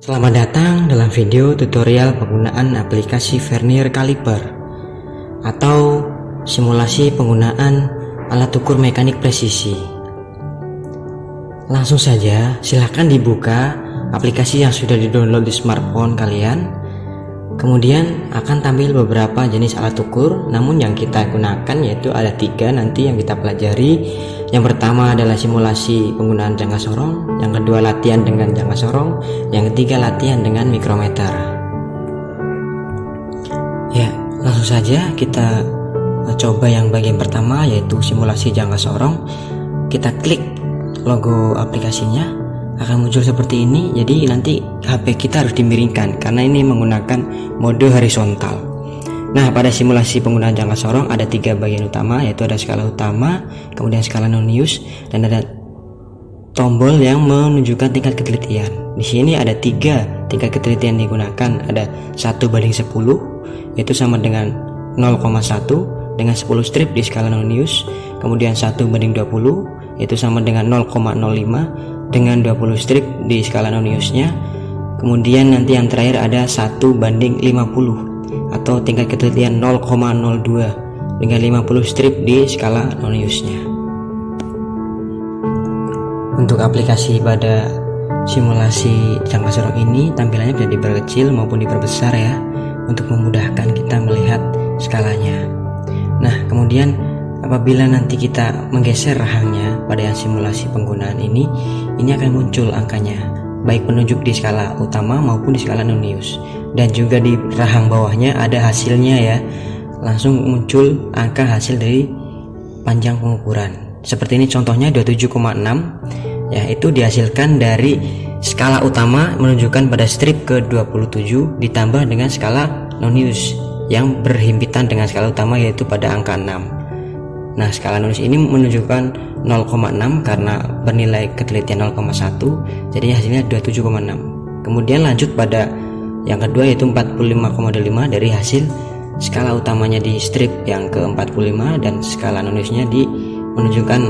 Selamat datang dalam video tutorial penggunaan aplikasi vernier caliper atau simulasi penggunaan alat ukur mekanik presisi. Langsung saja silakan dibuka aplikasi yang sudah di-download di smartphone kalian. Kemudian akan tampil beberapa jenis alat ukur, namun yang kita gunakan yaitu ada 3 nanti yang kita pelajari. Yang pertama adalah simulasi penggunaan jangka sorong, yang kedua latihan dengan jangka sorong, yang ketiga latihan dengan mikrometer. Ya, langsung saja kita coba yang bagian pertama yaitu simulasi jangka sorong. Kita klik logo aplikasinya, akan muncul seperti ini. Jadi nanti HP kita harus dimiringkan karena ini menggunakan mode horizontal. Nah, pada simulasi penggunaan jangka sorong ada 3 bagian utama, yaitu ada skala utama, kemudian skala non-use, dan ada tombol yang menunjukkan tingkat ketelitian. Di sini ada 3 tingkat ketelitian digunakan, ada 1/10 yaitu sama dengan 0,1 dengan 10 strip di skala non-use, kemudian 1/20 yaitu sama dengan 0,05 dengan 20 strip di skala non-use-nya. Kemudian nanti yang terakhir ada 1/50 atau tingkat ketelitian 0,02 dengan 50 strip di skala non-use-nya. Untuk aplikasi pada simulasi jangka sorong ini tampilannya bisa diperkecil maupun diperbesar ya, untuk memudahkan kita melihat skalanya. Nah, kemudian apabila nanti kita menggeser rahangnya pada yang simulasi penggunaan ini akan muncul angkanya, baik penunjuk di skala utama maupun di skala non-use. Dan juga di rahang bawahnya ada hasilnya ya, langsung muncul angka hasil dari panjang pengukuran. Seperti ini contohnya 27,6 ya, itu dihasilkan dari skala utama menunjukkan pada strip ke 27 ditambah dengan skala non-use yang berhimpitan dengan skala utama yaitu pada angka 6. Nah, skala non-use ini menunjukkan 0,6 karena bernilai ketelitian 0,1, jadinya hasilnya 27,6. Kemudian lanjut pada yang kedua yaitu 45,5 dari hasil skala utamanya di strip yang ke 45 dan skala non-use-nya menunjukkan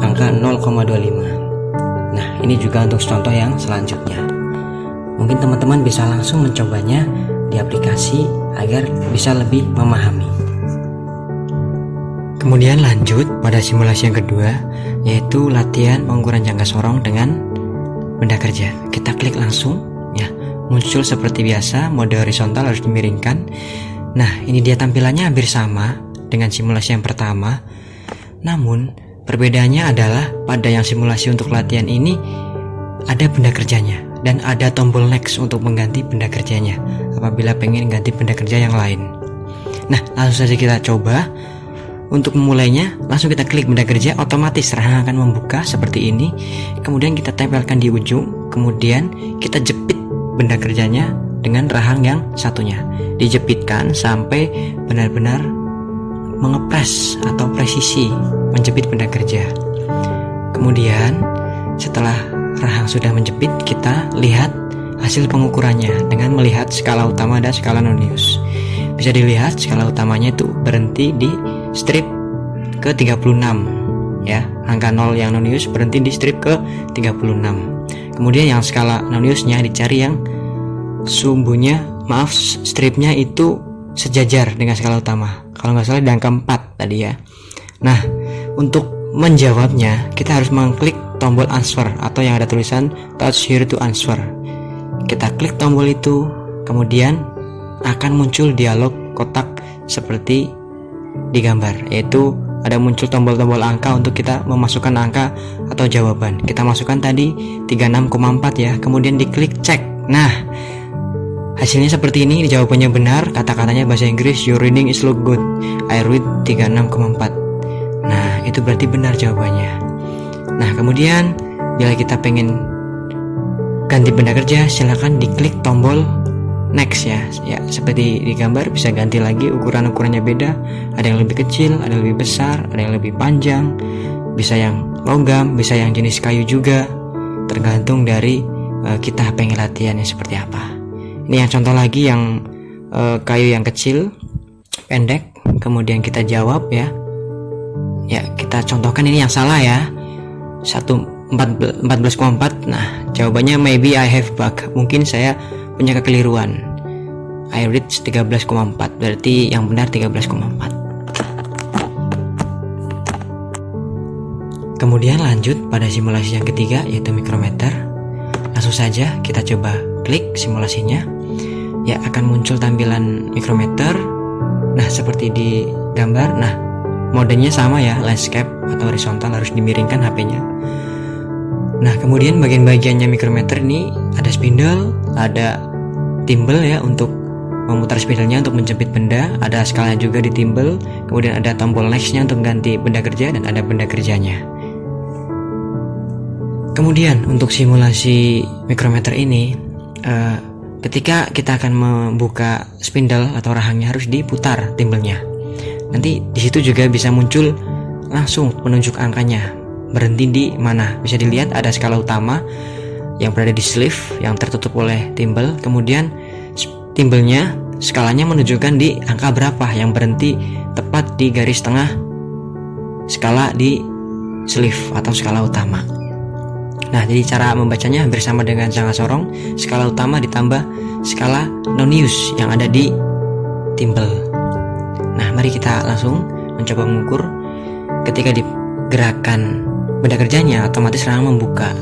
angka 0,25. Nah, ini juga untuk contoh yang selanjutnya. Mungkin teman-teman bisa langsung mencobanya di aplikasi agar bisa lebih memahami. Kemudian lanjut pada simulasi yang kedua yaitu latihan pengukuran jangka sorong dengan benda kerja. Kita klik langsung ya, muncul seperti biasa, mode horizontal harus dimiringkan. Nah, ini dia tampilannya hampir sama dengan simulasi yang pertama, namun perbedaannya adalah pada yang simulasi untuk latihan ini ada benda kerjanya dan ada tombol next untuk mengganti benda kerjanya apabila pengen ganti benda kerja yang lain. Nah, langsung saja kita coba. Untuk memulainya, langsung kita klik benda kerja, otomatis rahang akan membuka seperti ini. Kemudian kita tempelkan di ujung, kemudian kita jepit benda kerjanya dengan rahang yang satunya. Dijepitkan sampai benar-benar mengepres atau presisi menjepit benda kerja. Kemudian setelah rahang sudah menjepit, kita lihat hasil pengukurannya dengan melihat skala utama dan skala non-use. Bisa dilihat skala utamanya itu berhenti di strip ke 36 ya, angka 0 yang non-use berhenti di strip ke 36. Kemudian yang skala non-use-nya dicari yang stripnya itu sejajar dengan skala utama. Kalau nggak salah di angka 4 tadi ya. Nah, untuk menjawabnya kita harus mengklik tombol answer atau yang ada tulisan touch here to answer. Kita klik tombol itu, kemudian akan muncul dialog kotak seperti di gambar, yaitu ada muncul tombol-tombol angka untuk kita memasukkan angka atau jawaban. Kita masukkan tadi 36,4 ya, kemudian diklik cek. Nah, hasilnya seperti ini, jawabannya benar, kata-katanya bahasa Inggris, your reading is look good, I read 36,4. Nah, itu berarti benar jawabannya. Nah, kemudian bila kita pengen ganti benda kerja, silahkan diklik tombol next ya, seperti di gambar bisa ganti lagi, ukurannya beda, ada yang lebih kecil, ada yang lebih besar, ada yang lebih panjang, bisa yang logam, bisa yang jenis kayu juga, tergantung dari kita pengen latihannya seperti apa. Ini yang contoh lagi yang kayu yang kecil, pendek, kemudian kita jawab ya, kita contohkan ini yang salah ya, 1 14,4. Nah, jawabannya maybe I have bug. Mungkin saya punya kekeliruan. I reach 13,4. Berarti yang benar 13,4. Kemudian lanjut pada simulasi yang ketiga, yaitu mikrometer. Langsung saja kita coba klik simulasinya. Ya, akan muncul tampilan mikrometer. Nah, seperti di gambar. Nah, modenya sama ya, landscape atau horizontal, harus dimiringkan HP-nya. Nah, kemudian bagian-bagiannya mikrometer ini ada spindle, ada timbel ya untuk memutar spindle-nya untuk menjepit benda, ada skala juga di timbel, kemudian ada tombol next-nya untuk ganti benda kerja, dan ada benda kerjanya. Kemudian untuk simulasi mikrometer ini, ketika kita akan membuka spindle atau rahangnya harus diputar timbelnya. Nanti di situ juga bisa muncul langsung penunjuk angkanya, berhenti di mana. Bisa dilihat ada skala utama yang berada di sleeve yang tertutup oleh timbel, kemudian timbelnya skalanya menunjukkan di angka berapa yang berhenti tepat di garis tengah skala di sleeve atau skala utama. Nah, jadi cara membacanya hampir sama dengan jangka sorong, skala utama ditambah skala nonius yang ada di timbel. Nah, mari kita langsung mencoba mengukur. Ketika digerakkan benda kerjanya, otomatis rahang membuka.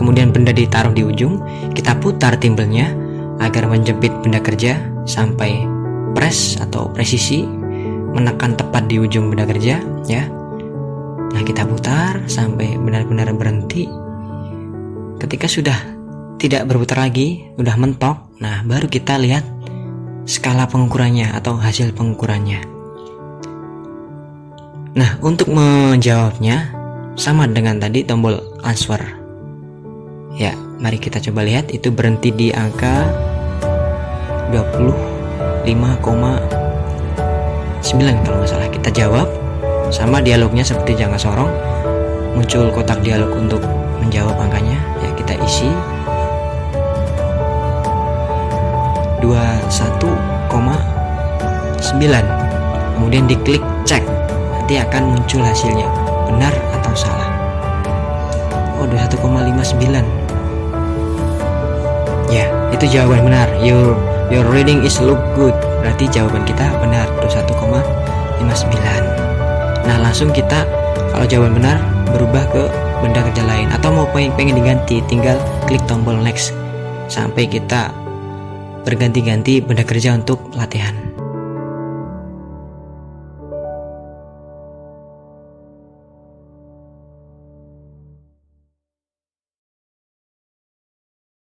Kemudian benda ditaruh di ujung, kita putar timbelnya agar menjepit benda kerja sampai press atau presisi, menekan tepat di ujung benda kerja ya. Nah, kita putar sampai benar-benar berhenti. Ketika sudah tidak berputar lagi, sudah mentok, nah baru kita lihat skala pengukurannya atau hasil pengukurannya. Nah, untuk menjawabnya sama dengan tadi, tombol answer. Ya, mari kita coba lihat, itu berhenti di angka 25,9 kalau nggak salah. Kita jawab, sama dialognya seperti jangka sorong, muncul kotak dialog untuk menjawab angkanya. Ya, kita isi 21,9, kemudian diklik cek, nanti akan muncul hasilnya benar atau salah. Oh, 21,59. Ya, itu jawaban benar. Your reading is look good. Berarti jawaban kita benar, 21,59. Nah, langsung kita kalau jawaban benar berubah ke benda kerja lain, atau mau pengen diganti, tinggal klik tombol next sampai kita berganti-ganti benda kerja untuk latihan.